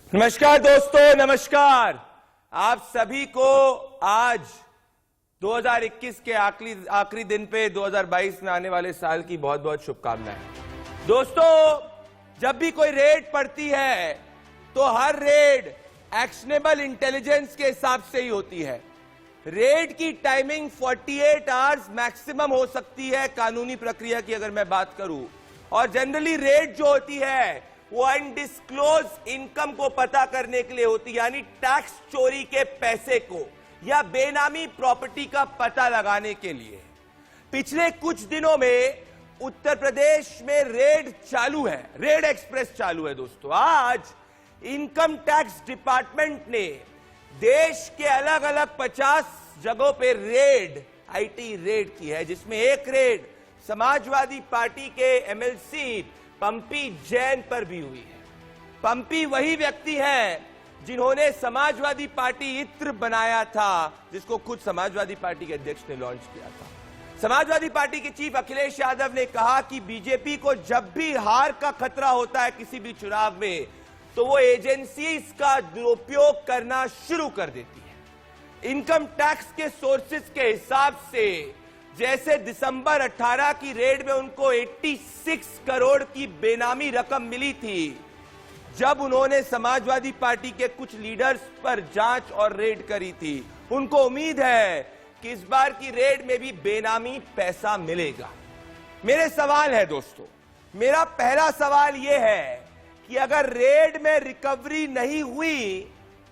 नमस्कार दोस्तों, नमस्कार। आप सभी को आज 2021 के आखिरी दिन पे 2022 में आने वाले साल की बहुत बहुत शुभकामनाएं। दोस्तों, जब भी कोई रेड पड़ती है तो हर रेड एक्शनेबल इंटेलिजेंस के हिसाब से ही होती है। रेड की टाइमिंग 48 आवर्स मैक्सिमम हो सकती है कानूनी प्रक्रिया की अगर मैं बात करूं, और जनरली रेड जो होती है वो अनडिस्क्लोज इनकम को पता करने के लिए होती है, यानी टैक्स चोरी के पैसे को या बेनामी प्रॉपर्टी का पता लगाने के लिए। पिछले कुछ दिनों में उत्तर प्रदेश में रेड चालू है, रेड एक्सप्रेस चालू है। दोस्तों, आज इनकम टैक्स डिपार्टमेंट ने देश के अलग अलग 50 जगहों पे रेड, आईटी रेड की है, जिसमें एक रेड समाजवादी पार्टी के एमएलसी पंपी जैन पर भी हुई है। पंपी वही व्यक्ति हैं जिन्होंने समाजवादी पार्टी इत्र बनाया था, जिसको खुद समाजवादी पार्टी के अध्यक्ष ने लॉन्च किया था। समाजवादी पार्टी के चीफ अखिलेश यादव ने कहा कि बीजेपी को जब भी हार का खतरा होता है किसी भी चुनाव में, तो वो एजेंसीज का दुरुपयोग करना शुरू कर देती है। इनकम टैक्स के सोर्सेज के हिसाब से जैसे दिसंबर 18 की रेड में उनको 86 करोड़ की बेनामी रकम मिली थी, जब उन्होंने समाजवादी पार्टी के कुछ लीडर्स पर जांच और रेड करी थी। उनको उम्मीद है कि इस बार की रेड में भी बेनामी पैसा मिलेगा। मेरे सवाल है दोस्तों, मेरा पहला सवाल यह है कि अगर रेड में रिकवरी नहीं हुई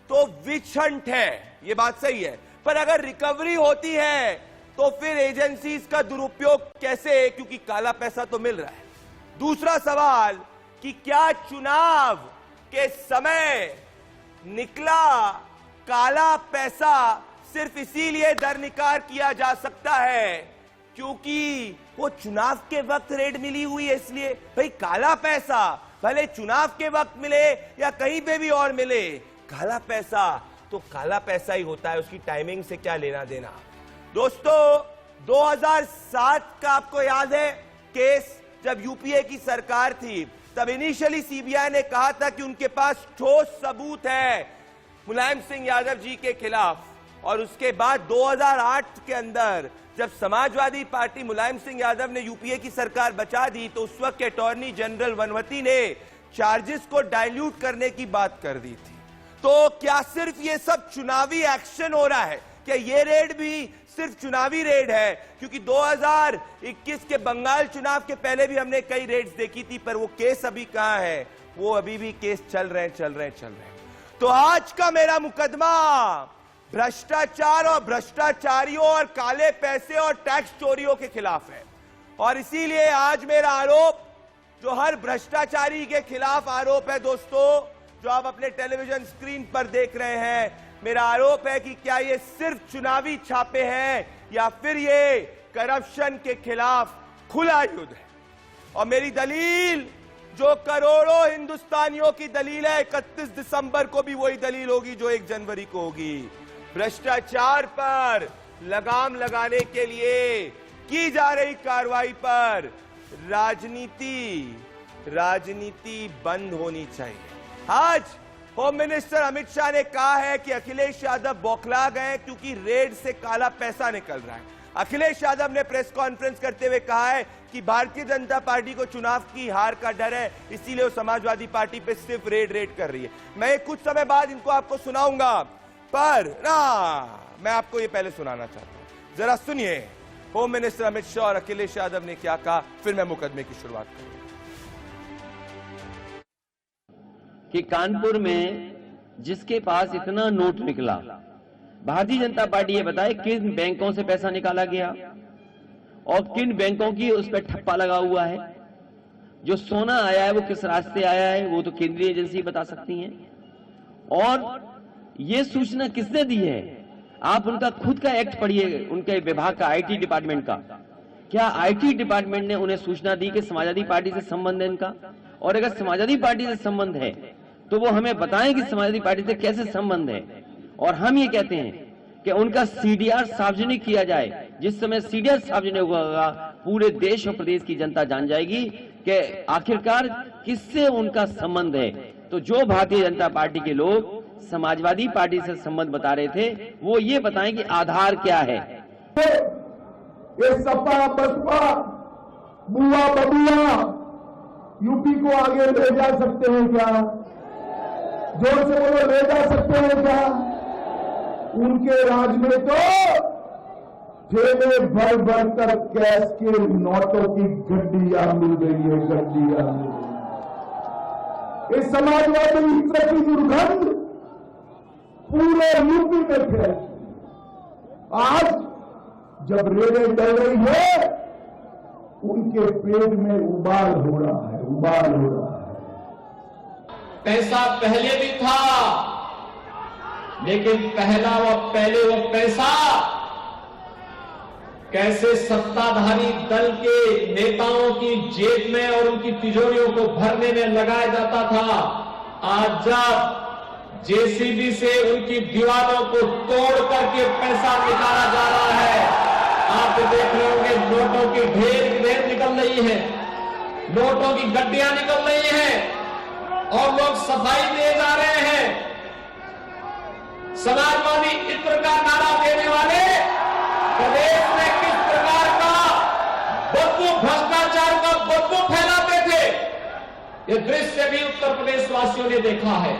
तो विच हंट है, यह बात सही है, पर अगर रिकवरी होती है तो फिर एजेंसीज का दुरुपयोग कैसे, क्योंकि काला पैसा तो मिल रहा है। दूसरा सवाल कि क्या चुनाव के समय निकला काला पैसा सिर्फ इसीलिए दरनिकार किया जा सकता है क्योंकि वो चुनाव के वक्त रेड मिली हुई है? इसलिए भाई, काला पैसा भले चुनाव के वक्त मिले या कहीं पे भी और मिले, काला पैसा तो काला पैसा ही होता है, उसकी टाइमिंग से क्या लेना देना। दोस्तों, 2007 का आपको याद है केस, जब यूपीए की सरकार थी, तब इनिशियली सीबीआई ने कहा था कि उनके पास ठोस सबूत है मुलायम सिंह यादव जी के खिलाफ, और उसके बाद 2008 के अंदर जब समाजवादी पार्टी मुलायम सिंह यादव ने यूपीए की सरकार बचा दी, तो उस वक्त के अटॉर्नी जनरल वनवती ने चार्जेस को डाइल्यूट करने की बात कर दी थी। तो क्या सिर्फ ये सब चुनावी एक्शन हो रहा है? क्या ये रेड भी सिर्फ चुनावी रेड है? क्योंकि 2021 के बंगाल चुनाव के पहले भी हमने कई रेड्स देखी थी, पर वो केस अभी कहां है? वो अभी भी केस चल रहे हैं। तो आज का मेरा मुकदमा भ्रष्टाचार और भ्रष्टाचारियों और काले पैसे और टैक्स चोरियों के खिलाफ है, और इसीलिए आज मेरा आरोप जो हर भ्रष्टाचारी के खिलाफ आरोप है दोस्तों, जो आप अपने टेलीविजन स्क्रीन पर देख रहे हैं, मेरा आरोप है कि क्या ये सिर्फ चुनावी छापे हैं या फिर ये करप्शन के खिलाफ खुला युद्ध है। और मेरी दलील जो करोड़ों हिंदुस्तानियों की दलील है, 31 दिसंबर को भी वही दलील होगी जो 1 जनवरी को होगी। भ्रष्टाचार पर लगाम लगाने के लिए की जा रही कार्रवाई पर राजनीति बंद होनी चाहिए। आज होम मिनिस्टर अमित शाह ने कहा है कि अखिलेश यादव बौखला गए क्योंकि रेड से काला पैसा निकल रहा है। अखिलेश यादव ने प्रेस कॉन्फ्रेंस करते हुए कहा है कि भारतीय जनता पार्टी को चुनाव की हार का डर है, इसीलिए वो समाजवादी पार्टी पे सिर्फ रेड कर रही है। मैं कुछ समय बाद इनको आपको सुनाऊंगा, पर मैं आपको ये पहले सुनाना चाहता हूं, जरा सुनिए होम मिनिस्टर अमित शाह और अखिलेश यादव ने क्या कहा, फिर मैं मुकदमे की शुरुआत करूंगा। कि कानपुर में जिसके पास इतना नोट निकला, भारतीय जनता पार्टी ये बताए किन बैंकों से पैसा निकाला गया और किन बैंकों की उस पर ठप्पा लगा हुआ है। जो सोना आया है वो किस रास्ते आया है वो तो केंद्रीय एजेंसी बता सकती हैं। और ये सूचना किसने दी है? आप उनका खुद का एक्ट पढ़िए, उनके विभाग का, आईटी डिपार्टमेंट का। क्या आईटी डिपार्टमेंट ने उन्हें सूचना दी कि समाजवादी पार्टी से संबंध है इनका? और अगर समाजवादी पार्टी से संबंध है तो वो हमें बताएं कि समाजवादी पार्टी से कैसे संबंध है। और हम ये कहते हैं कि उनका सीडीआर सार्वजनिक किया जाए। जिस समय सीडीआर सार्वजनिक होगा, पूरे देश और प्रदेश की जनता जान जाएगी कि आखिरकार किससे उनका संबंध है। तो जो भारतीय जनता पार्टी के लोग समाजवादी पार्टी से संबंध बता रहे थे, वो ये बताएं कि आधार क्या है। ये सपा बसपा बुआ बबुआ यूपी को आगे ले जा सकते हैं क्या? जोर से बोलो, ले जा सकते हैं क्या? उनके राज में तो जेबें भर भर कर कैश के नोटों की गड्डियां मिल रही है, गड्डियां मिल रही है। इस समाजवादी मित्र की दुर्गंध पूरे यूपी में फैल। आज जब रेडें डल रही है, उनके पेट में उबाल हो रहा है, उबाल हो रहा है। पैसा पहले भी था, लेकिन पहले वो पैसा कैसे सत्ताधारी दल के नेताओं की जेब में और उनकी तिजोरियों को भरने में लगाया जाता था। आज जब जेसीबी से उनकी दीवारों को तोड़ करके पैसा निकाला जा रहा है, आप देख रहे होंगे नोटों की ढेर निकल रही है, नोटों की गड्डियां निकल रही हैं और लोग सफाई दिए जा रहे हैं। समाजवादी इत्र का नारा देने वाले प्रदेश में किस प्रकार का बदबू, भ्रष्टाचार का बदबू फैलाते थे, ये दृश्य भी उत्तर प्रदेश वासियों ने देखा है।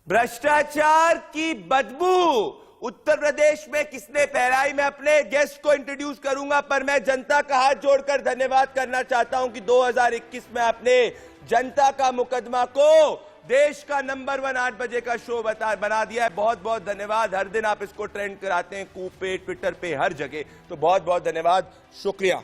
भ्रष्टाचार की बदबू उत्तर प्रदेश में किसने फैलाई? मैं अपने गेस्ट को इंट्रोड्यूस करूंगा, पर मैं जनता का हाथ जोड़कर धन्यवाद करना चाहता हूं कि 2021 में आपने जनता का मुकदमा को देश का नंबर 1 8 बजे का शो बना दिया है। बहुत बहुत धन्यवाद। हर दिन आप इसको ट्रेंड कराते हैं, कूप पे, ट्विटर पे, हर जगह, तो बहुत बहुत धन्यवाद, शुक्रिया।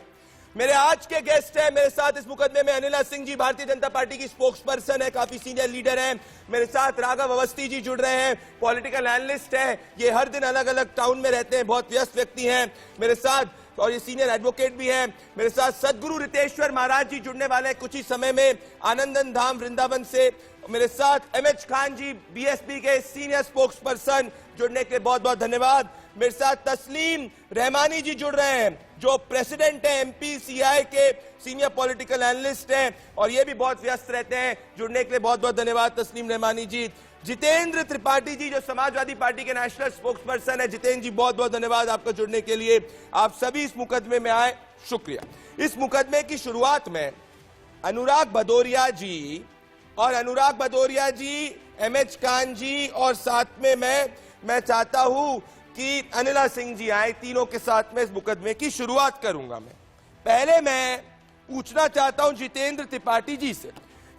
मेरे आज के गेस्ट हैं, मेरे साथ इस मुकदमे में अनिला सिंह जी, भारतीय जनता पार्टी की स्पोक्स पर्सन है, काफी सीनियर लीडर हैं। मेरे साथ राघव अवस्थी जी जुड़ रहे हैं, पॉलिटिकल एनालिस्ट हैं, ये हर दिन अलग अलग टाउन में रहते हैं, बहुत व्यस्त व्यक्ति हैं मेरे साथ, और ये सीनियर एडवोकेट भी हैं। मेरे साथ सदगुरु रितेश्वर महाराज जी जुड़ने वाले हैं कुछ ही समय में, आनंदन धाम वृंदावन से। मेरे साथ एमएच खान जी, बीएसपी के सीनियर स्पोक्स पर्सन, जुड़ने के लिए बहुत बहुत धन्यवाद। मेरे साथ तस्लीम रहमानी जी जुड़ रहे हैं, जो प्रेसिडेंट है एमपीसीआई के, सीनियर पॉलिटिकल एनालिस्ट हैं और ये भी बहुत व्यस्त रहते हैं। जुड़ने के लिए बहुत बहुत धन्यवाद तस्लीम रहमानी जी। जितेंद्र त्रिपाठी जी, जो समाजवादी पार्टी के नेशनल स्पोक्स पर्सन है, जितेंद्र जी बहुत बहुत धन्यवाद आपका जुड़ने के लिए। आप सभी इस मुकदमे में आए, शुक्रिया। इस मुकदमे की शुरुआत में अनुराग भदौरिया जी एमएच खान जी और साथ में मैं चाहता हूं कि अनिला सिंह जी आए, तीनों के साथ में इस मुकदमे की शुरुआत करूंगा। मैं पहले मैं पूछना चाहता हूं जितेंद्र त्रिपाठी जी से।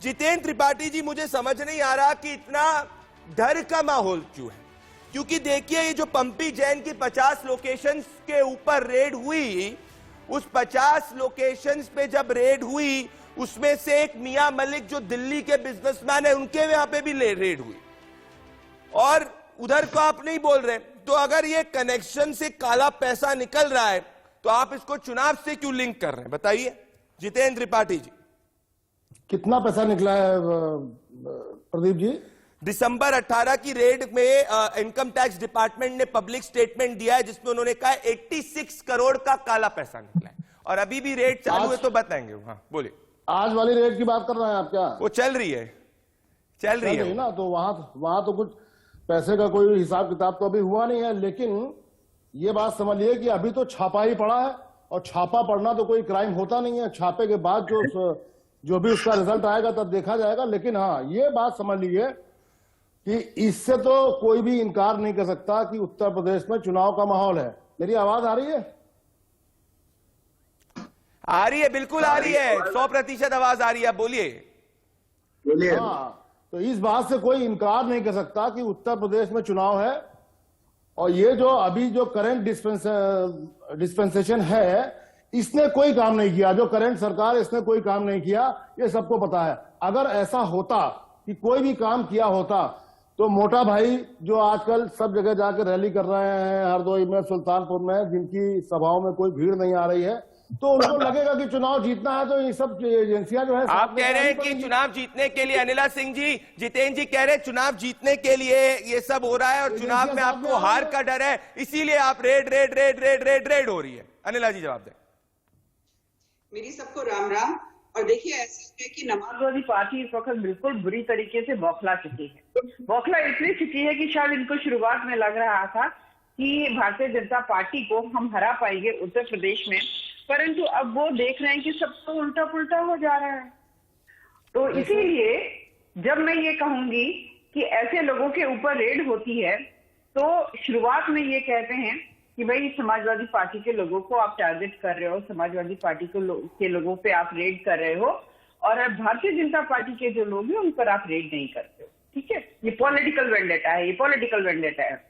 जितेंद्र त्रिपाठी जी, मुझे समझ नहीं आ रहा कि इतना डर का माहौल क्यों है, क्योंकि देखिए ये जो पंपी जैन की 50 लोकेशंस के ऊपर रेड हुई, उस 50 लोकेशंस पे जब रेड हुई, उसमें से एक मियां मलिक जो दिल्ली के बिजनेसमैन है, उनके यहां पे भी रेड हुई, और उधर को आप नहीं बोल रहे। तो अगर ये कनेक्शन से काला पैसा निकल रहा है, तो आप इसको चुनाव से क्यों लिंक कर रहे हैं, बताइए जितेंद्र त्रिपाठी जी। कितना पैसा निकला है प्रदीप जी? दिसंबर 18 की रेड में इनकम टैक्स डिपार्टमेंट ने पब्लिक स्टेटमेंट दिया है, जिसमें उन्होंने कहा 86 करोड़ का काला पैसा निकला है, और अभी भी रेड चालू है, तो बताएंगे। हाँ बोलिए। आज वाली रेड की बात कर रहे हैं आप क्या? वो चल रही है ना, तो वहां तो कुछ पैसे का कोई हिसाब किताब तो अभी हुआ नहीं है, लेकिन ये बात समझिए कि अभी तो छापा ही पड़ा है, और छापा पड़ना तो कोई क्राइम होता नहीं है। छापे के बाद जो भी उसका रिजल्ट आएगा तब देखा जाएगा। लेकिन हाँ, ये बात समझ लीजिए कि इससे तो कोई भी इनकार नहीं कर सकता कि उत्तर प्रदेश में चुनाव का माहौल है। मेरी आवाज आ रही है? आ रही है, बिल्कुल आ रही है, 100% आवाज आ रही है, बोलिए। हाँ, तो इस बात से कोई इनकार नहीं कर सकता कि उत्तर प्रदेश में चुनाव है, और ये जो अभी जो करंट डिस्पेंसेशन है, इसने कोई काम नहीं किया। जो करंट सरकार, इसने कोई काम नहीं किया, ये सबको पता है। अगर ऐसा होता कि कोई भी काम किया होता, तो मोटा भाई जो आजकल सब जगह जाकर रैली कर रहे हैं, हरदोई में, सुल्तानपुर में, जिनकी सभाओं में कोई भीड़ नहीं आ रही है, तो उनको लगेगा कि चुनाव जीतना है, तो ये सब एजेंसियां जो है। आप कह रहे हैं कि चुनाव जीतने के लिए, अनिला सिंह जी, जितेंद्र जी कह रहे हैं चुनाव जीतने के लिए ये सब हो रहा है, और चुनाव में आपको हार का डर है, इसीलिए आप रेड हो रही है। अनिला जी जवाब दें। मेरी सबको राम राम। और देखिए, ऐसा है कि समाजवादी पार्टी इस वक्त बिल्कुल बुरी तरीके से बौखला चुकी है। बौखला इसलिए चुकी है कि शायद इनको शुरुआत में लग रहा था कि भारतीय जनता पार्टी को हम हरा पाएंगे उत्तर प्रदेश में, परंतु अब वो देख रहे हैं कि सब तो उल्टा पुल्टा हो जा रहा है। तो इसीलिए जब मैं ये कहूंगी कि ऐसे लोगों के ऊपर रेड होती है तो शुरुआत में ये कहते हैं कि भाई समाजवादी पार्टी के लोगों को आप टारगेट कर रहे हो, समाजवादी पार्टी के लोगों पे आप रेड कर रहे हो, और अब भारतीय जनता पार्टी के जो लोग हैं उन पर आप रेड नहीं करते हो। ठीक है, ये पॉलिटिकल वेंडेटा है, ये पॉलिटिकल वेंडेटा है।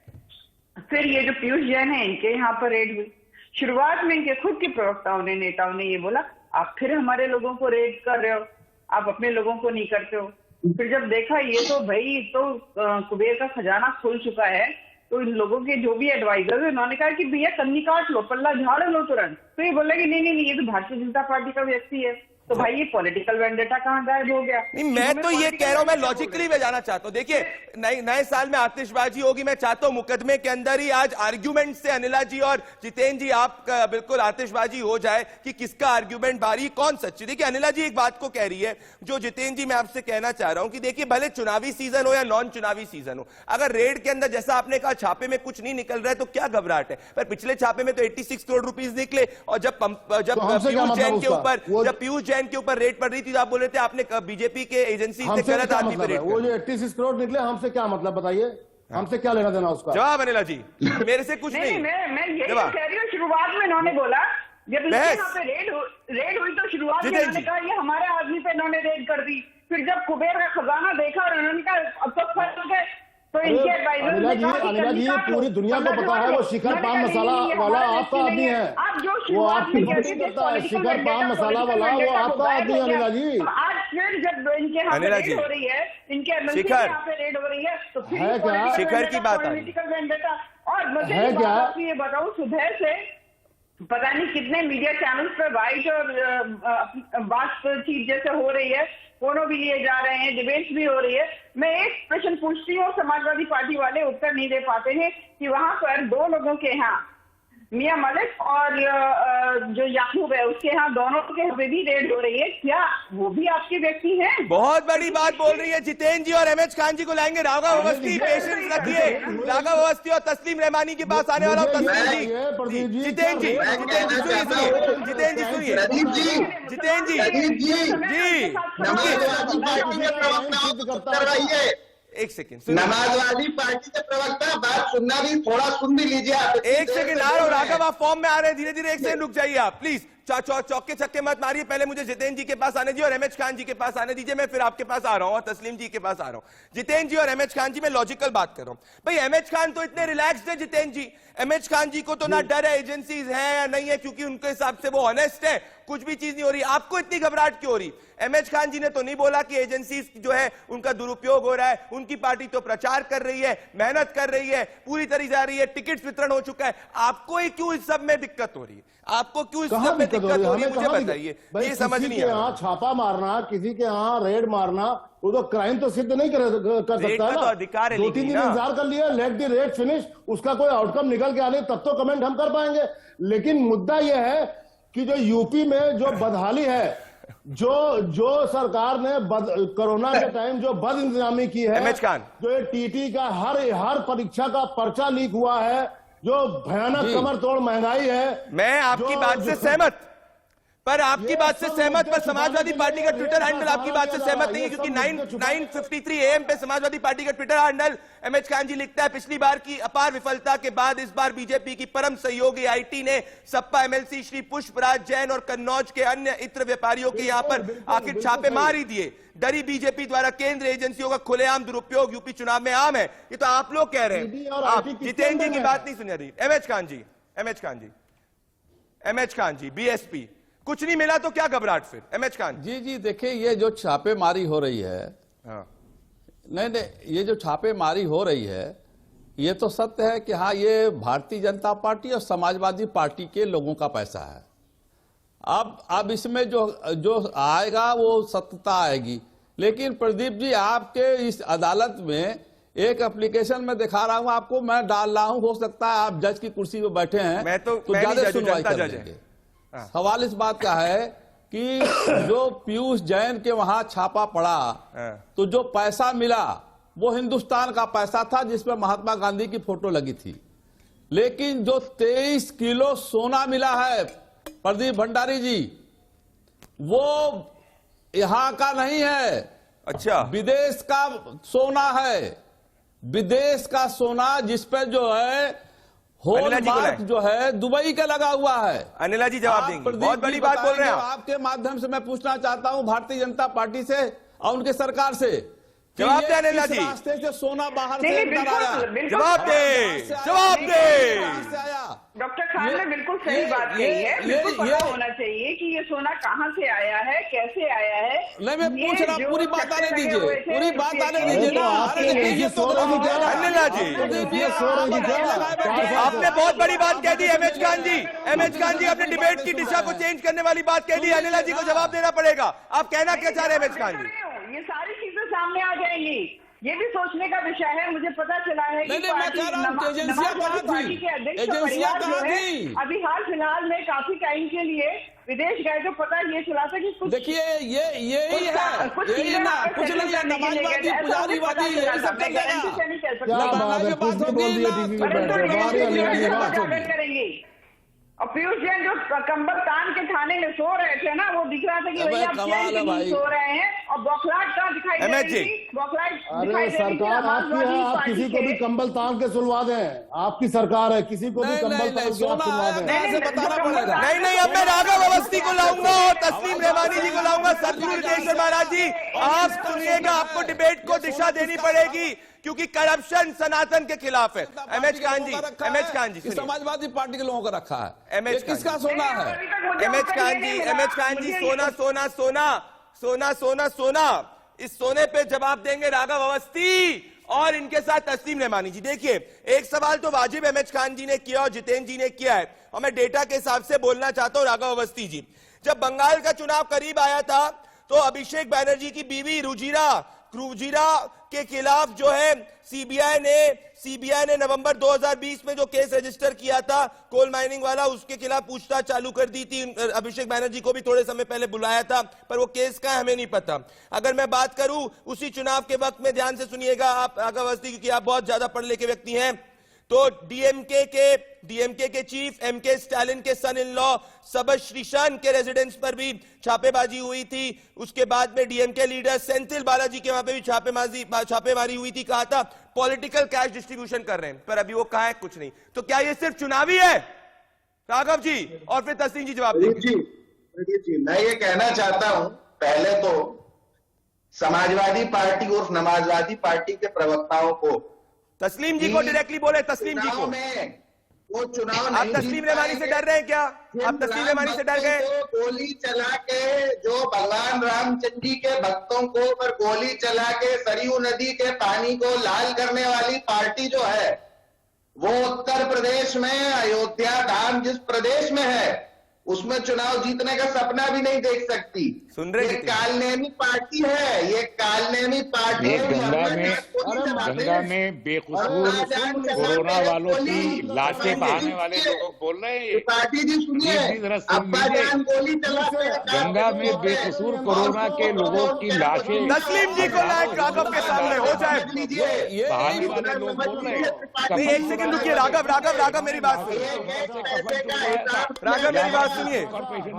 फिर ये जो पीयूष जैन है, इनके यहाँ पर रेड हुई। शुरुआत में इनके खुद के प्रवक्ताओं ने, नेताओं ने ये बोला आप फिर हमारे लोगों को रेड कर रहे हो, आप अपने लोगों को नहीं करते हो। फिर जब देखा ये तो भाई तो कुबेर का खजाना खुल चुका है, तो इन लोगों के जो भी एडवाइजर है उन्होंने कहा कि भैया कन्नी काट लो, पल्ला झाड़ लो तुरंत। तो ये बोला कि नहीं, ये तो भारतीय जनता पार्टी का व्यक्ति है। तो भाई ये पॉलिटिकल वेंडेटा कहाँ गायब हो गया? नहीं, मैं तो ये कह रहा हूं, मैं लॉजिकली में जाना चाहता हूं। देखिए, नए साल में आतिशबाजी होगी, मैं चाहता हूं मुकदमे के अंदर ही आज आर्ग्यूमेंट से अनिला जी और जितेंद्र जी आप बिल्कुल आतिशबाजी हो जाए कि किसका आर्ग्यूमेंट भारी, कौन सच्ची। देखिए, अनिला जी एक बात को कह रही है जो जितेंद्र जी मैं आपसे कहना चाह रहा हूं कि देखिए, भले चुनावी सीजन हो या नॉन चुनावी सीजन हो, अगर रेड के अंदर जैसा आपने कहा छापे में कुछ नहीं निकल रहा है तो क्या घबराहट है। पर पिछले छापे में तो 86 करोड़ रुपीज निकले, और जब पीयूष जैन के ऊपर रेड पड़ रही थी तो आप बोल रहे थे आपने बीजेपी के एजेंसी से गलत आदमी पे रेड। वो जो 86 करोड़ निकले, हमसे क्या मतलब बताइए? हमसे क्या लेना देना उसका? जवाब अनिला जी, मेरे से कुछ नहीं। मैं यही कह रही हूँ, शुरुआत में इन्होंने बोला जब इनके यहाँ पे रेड हुई तो शुरुआत में इन्होंने कहा ये हमारे आदमी पे इन्होंने रेड कर दी। फिर जब कुबेर का खजाना देखा और उन्होंने कहा अब तो फंस गए, तो इनके अनिला जी पूरी दुनिया को पता है वो शिखर पान मसाला वाला आपका आदमी है, वो आपकी मदद करता है। शिखर पान मसाला वाला वो आपका आदमी है अनिला जी। आज फिर जब इनके यहाँ पे रेड हो रही है, इनके यहाँ पे रेड हो रही है, तो है क्या शिखर की बात पॉलिटिकल वेंडेटा। और मुझे ये बताऊं, सुबह से पता नहीं कितने मीडिया चैनल्स पे वाइट और बातचीत जैसे हो रही है, फोनो भी लिए जा रहे हैं, डिबेट्स भी हो रही है। मैं एक प्रश्न पूछती हूँ, समाजवादी पार्टी वाले उत्तर नहीं दे पाते हैं कि वहां पर दो लोगों के यहाँ, मियां मलिक और जो याकूब है उसके यहाँ, दोनों के यहाँ भी रेड हो रही है, क्या वो भी आपके व्यक्ति हैं? बहुत बड़ी बात बोल रही है जितेंद्र जी, और एमएच खान जी को लाएंगे। राघव अवस्थी, पेशेंस रखिए। राघव अवस्थी और तस्लीम रहमानी के पास आने वाला हूं। तस्लीम जी, जितेंद्र जी सुनिए, एक सेकेंड, समाजवादी पार्टी के प्रवक्ता बात सुनना भी, थोड़ा सुन भी लीजिए आप। एक सेकेंड आ रहा हूं राघव, आप फॉर्म में आ रहे हैं, धीरे धीरे। एक सेकंड रुक जाइए आप प्लीज, चौके छक्के मत मारिए। पहले मुझे जितेंद्र जी के पास आने दीजिए और एमएच खान जी के पास आने दीजिए, मैं फिर आपके पास आ रहा हूं और तस्लीम जी के पास आ रहा हूं। जितेंद्र जी और एमएच खान जी, मैं लॉजिकल बात कर रहा हूं। भाई एमएच खान तो इतने रिलैक्स्ड है जितेंद्र जी, एमएच खान जी को तो ना डर है एजेंसीज है या नहीं है, क्योंकि उनके हिसाब से वो ऑनेस्ट है, कुछ भी चीज नहीं हो रही। आपको इतनी घबराहट क्यों हो रही? एमएच खान जी ने तो नहीं बोला कि एजेंसीज जो है उनका दुरुपयोग हो रहा है, उनकी पार्टी तो प्रचार कर रही है, मेहनत कर रही है, पूरी तरह जा रही है, टिकट वितरण हो चुका है। आपको ही क्यों इस सब में दिक्कत हो रही है? आपको क्यों इस सब में दिक्कत हो रही है, मुझे बताइए। ये समझ नहीं आ रहा। यहाँ छापा मारना, किसी के यहाँ रेड मारना, वो तो क्राइम तो सिद्ध नहीं कर सकता है ना। अधिकार है, 2-3 दिन इंतजार कर लिया, लेट द रेड फिनिश, उसका कोई आउटकम निकल के आने तब तो कमेंट हम कर पाएंगे। लेकिन मुद्दा यह है कि जो यूपी में जो बदहाली है, जो सरकार ने कोरोना के टाइम जो बद इंतजामी की है, जो ये टीटी का हर परीक्षा का पर्चा लीक हुआ है, जो भयानक कमर तोड़ महंगाई है। मैं आपकी बात से सहमत, पर आपकी बात से सहमत, पर समाजवादी पार्टी का ट्विटर हैंडल आपकी बात से सहमत नहीं है, क्योंकि 9:53 AM पे समाजवादी पार्टी का ट्विटर हैंडल एमएच खान जी लिखता है, पिछली बार की अपार विफलता के बाद इस बार बीजेपी की परम सहयोगी आईटी ने सपा एमएलसी श्री पुष्पराज जैन और कन्नौज के अन्य इत्र व्यापारियों के यहां पर आखिर छापे मार ही दिए। डरी बीजेपी द्वारा केंद्र एजेंसियों का खुलेआम दुरुपयोग यूपी चुनाव में आम है। ये तो आप लोग कह रहे हैं, आप जितेंद्र जी की बात नहीं सुन रही। एमएच खान जी बीएसपी, कुछ नहीं मिला तो क्या घबराहट फिर? एमएच खान जी देखिए, ये जो छापेमारी हो रही है, नहीं, ये जो छापेमारी हो रही है, ये तो सत्य है कि हाँ, ये भारतीय जनता पार्टी और समाजवादी पार्टी के लोगों का पैसा है। अब इसमें जो आएगा वो सत्यता आएगी। लेकिन प्रदीप जी, आपके इस अदालत में एक एप्लीकेशन में दिखा रहा हूं आपको, मैं डाल रहा हूं, हो सकता है आप जज की कुर्सी पे बैठे हैं, मैं तो ज्यादा सुनवाई करेंगे। सवाल इस बात का है कि जो पीयूष जैन के वहां छापा पड़ा तो जो पैसा मिला वो हिंदुस्तान का पैसा था जिसमें महात्मा गांधी की फोटो लगी थी, लेकिन जो 23 किलो सोना मिला है प्रदीप भंडारी जी, वो यहां का नहीं है। अच्छा, विदेश का सोना है, विदेश का सोना जिसपे जो है हॉलमार्क जो है दुबई का लगा हुआ है। अनिला जी जवाब देंगे, बहुत बड़ी बात बोल रहे हैं आप। आपके माध्यम से मैं पूछना चाहता हूं भारतीय जनता पार्टी से और उनके सरकार से, जवाब दे अनिला जी। रास्ते से सोना बाहर से नहीं, अंदर आया, बिल्कुल जवाब दे, जवाब दे। कहां से आया? डॉक्टर खान ने बिल्कुल सही बात कही है। बिल्कुल पता होना चाहिए कि ये सोना कहां से आया है, कैसे आया है। नहीं, मैं पूछ रहा, पूरी बात आने दीजिए, पूरी बात आने दीजिए ना। आपने ये सो रही क्या? अनिला जी, ये सो रही क्या? आपने बहुत बड़ी बात कह दी एमएच खान जी। एमएच खान जी, आपने डिबेट की दिशा को चेंज करने वाली बात कह दी। अनिला जी को जवाब देना पड़ेगा। आप कहना क्या चाह रहे हैं एमएच खान जी? ये सारी चीजें सामने आ जाएंगी। ये भी सोचने का विषय है। मुझे पता चला है कि नहीं, मैं कह रहा हूं एजेंसियां कहां थी? पार्टी के अध्यक्ष का एजेंसियां परिवार जो कहां है, थी? अभी हाल फिलहाल में काफी टाइम के लिए विदेश गए तो पता ये चला था कि कुछ देखिए यही है, यही है ना, कुछ नहीं है, नमाजवादी पुजारीवादी यही सब चल जाएगा। क्या बात है, कुछ भी बोल दिया टीवी पे बैठ के, बाहर ही अनिला जी बात होगी। करेंगे। और पीयूष जैन जो कंबल तान के थाने में सो रहे थे ना, वो दिख रहा था कि अबे भैया आप कमाल है चैन से भाई। नहीं सो रहे हैं। और बौखलाहट का दिखाई दे एमएच रही जी। थी, बौखलाहट अरे दिखाई दे रही थी सरकार आपकी है, समाजवादी आप पार्टी किसी को भी के। कंबल तान के सुलवा दें। आपकी सरकार है, किसी को भी नहीं, कंबल नहीं, तान के आप सोना सुलवा आया दें। कहां से बताना पड़ेगा। नहीं नहीं, अब मैं राघव अवस्थी को लाऊंगा और तस्लीम रहमानी जी को लाऊंगा। सदगुरु रितेश्वर महाराज जी, आप सुनिएगा, आपको डिबेट को दिशा देनी पड़ेगी क्योंकि करप्शन सनातन के खिलाफ है। एमएच खान जी, एमएच खान जी, सुनिए। समाजवादी पार्टी के लोगों को रखा है, एमएच ये किसका सोना है? एमएच खान जी, एमएच खान जी, सोना सोना सोना सोना सोना सोना, इस सोने पे जवाब देंगे राघव अवस्थी और इनके साथ तस्लीम रहमानी जी। देखिए, एक सवाल तो वाजिब एमएच खान जी ने किया और जितेंद्र जी ने किया है, और मैं डेटा के हिसाब से बोलना चाहता हूं राघव अवस्थी जी। जब बंगाल का चुनाव करीब आया था तो अभिषेक बैनर्जी की बीवी रुजिरा के खिलाफ जो है सीबीआई ने नवंबर 2020 में जो केस रजिस्टर किया था कोल माइनिंग वाला, उसके खिलाफ पूछताछ चालू कर दी थी। अभिषेक बैनर्जी को भी थोड़े समय पहले बुलाया था, पर वो केस का है हमें नहीं पता। अगर मैं बात करूं उसी चुनाव के वक्त में, ध्यान से सुनिएगा आप राघव अवस्थी, क्योंकि आप बहुत ज्यादा पढ़े लिखे व्यक्ति हैं, तो डीएमके के चीफ एमके स्टालिन के सन इन लॉ सबश्रीशन के रेजिडेंस पर भी छापेबाजी हुई थी। उसके बाद में डीएमके लीडर सेंथिल बालाजी के वहां पे भी छापेमारी हुई थी। कहा था पॉलिटिकल कैश डिस्ट्रीब्यूशन कर रहे हैं, पर अभी वो कहा है कुछ नहीं। तो क्या ये सिर्फ चुनावी है राघव जी? और फिर तस्लीम जी जवाब देंगे। जी, मैं ये कहना चाहता हूं, पहले तो समाजवादी पार्टी और समाजवादी पार्टी के प्रवक्ताओं को, तस्लीम जी को डायरेक्टली बोले, तस्लीम जी को। वो चुनाव आप तस्लीम रहमानी से डर रहे हैं क्या? आप तस्लीम रहमानी से डर गए? गोली चला के जो भगवान रामचंद्र जी के भक्तों को पर गोली चला के सरयू नदी के पानी को लाल करने वाली पार्टी जो है, वो उत्तर प्रदेश में अयोध्या धाम जिस प्रदेश में है उसमें चुनाव जीतने का सपना भी नहीं देख सकती। सुन रहे ये कालनेमी पार्टी है, ये कालनेमी पार्टी है। गंगा में बेकसूर कोरोना वालों की लाशें बहाने वाले लोग बोल रहे हैं। पार्टी जी सुनिए, अब्बा जान गोली चला गंगा में बेकसूर कोरोना के लोगों की लाशें तस्लीम जी को लाइक राघव के सामने हो जाए। बहाने वाले लोग बोल रहे हैं। नहीं, एक सेकंड रुकिए राघव मेरी बात सुनिए। राघव मेरी बात सुनिए।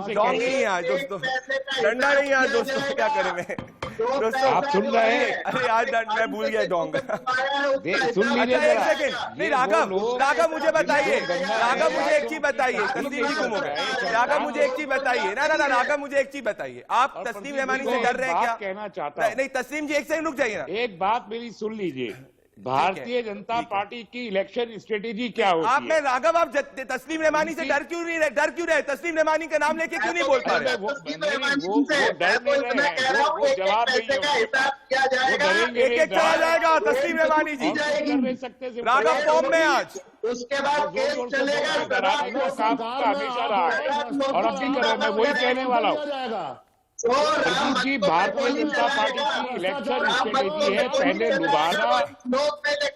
डॉग नहीं है आज दोस्तों, डंडा नहीं है आज दोस्तों, क्या करें मैं दोस्तों? आप सुन रहे हैं? अरे आज मैं भूल गया डोंग। सुन लीजिए अच्छा, एक जरा। सेकंड। नहीं राघव मुझे बताइए, राघव मुझे एक चीज बताइए, तस्लीम जी को राघव मुझे एक चीज बताइए ना राघव मुझे एक चीज बताइए, आप तस्लीम रहमानी से डर रहे हैं क्या? कहना चाहता हूं। नहीं तस्लीम जी एक सेकंड रुक जाइए ना। एक बात मेरी सुन लीजिए, भारतीय जनता पार्टी की इलेक्शन स्ट्रेटेजी क्या होती आप है? में राघव, आप तस्लीम रहमानी से डर क्यों रहे? तस्लीम रहमानी का नाम लेके क्यों नहीं बोल पा रहे? वो डर नहीं रहे हैं, वो जवाब एक एक चला जाएगा तस्लीम रहमानी जी। राघव फॉर्म में आज, उसके बाद केस चलेगा, हमेशा रहा है और अब भी कर रहे हैं। मैं वही कहने वाला हूँ जी, भारतीय जनता पार्टी की इलेक्शन स्ट्रेटेजी है पहले लुभाना,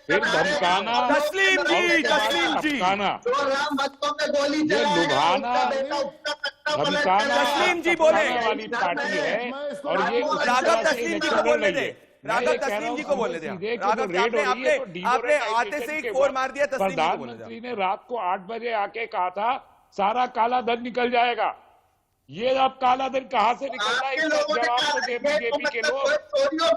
फिर धमकाना, तस्लीम जी, और उसके बाद तस्लीम जी। धमकाना। जो राम भक्तों पे गोली ये चलाएगा, लुभाना उसका बेटा उसका तस्लीम जी बोले। वाली पार्टी है और ये उस राघव तरह से तस्लीम जी को इलेक्शन बोलने लड़ दे, रही है। राघव मैं ये कह रहा तस्लीम हूं जी को बोलने दे। सीधे कि राघव जो रेड हो रही है तो आपने आते से ही डिमोनेटाइजेशन फोन के मार दिया, तस्लीम जी को बोलने दे। प्रधानमंत्री ने रात को 8 बजे आके कहा था सारा काला धन निकल जाएगा। ये अब काला धन कहां से निकल रहा है इसका जवाब तो दे बीजेपी के लोग।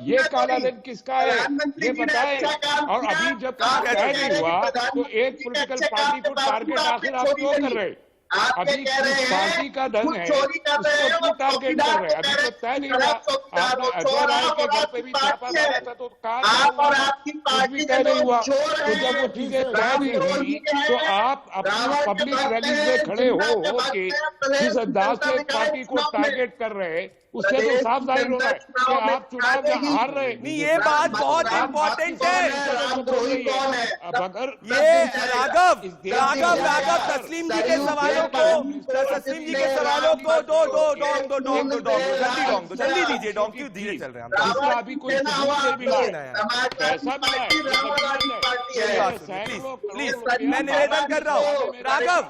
ये काला धन किसका है ये बताएं। और अभी जब तय नहीं हुआ तो एक पॉलिटिकल पार्टी को टारगेट आखिर आप क्यों कर रहे हैं? अभी जिस पार्टी का धन है उसको क्यों टारगेट कर रहे हैं? अभी तो तय नहीं हुआ। आपने अजय राय के घर पे भी छापा मारा था तो कहा कुछ भी तय नहीं हुआ। तो जब वो चीजें तय नहीं हुई तो आप अपनी पब्लिक रैली में खड़े हो के जिस अंदाज से पार्टी को टारगेट कर रहे हैं उससे तो साफ जाहिर हो रहा है कि आप चुनाव में हार रहे। नहीं, ये बात बहुत इम्पोर्टेंट है। अगर ये राघव तस्लीम जी के सवालों को जल्दी दीजिए। डोंग क्यों धीरे चल रहे हैं हम? इसका अभी कोई सबूत भी नहीं है, पैसा मिला है। प्लीज मैं निवेदन कर रहा हूँ, राघव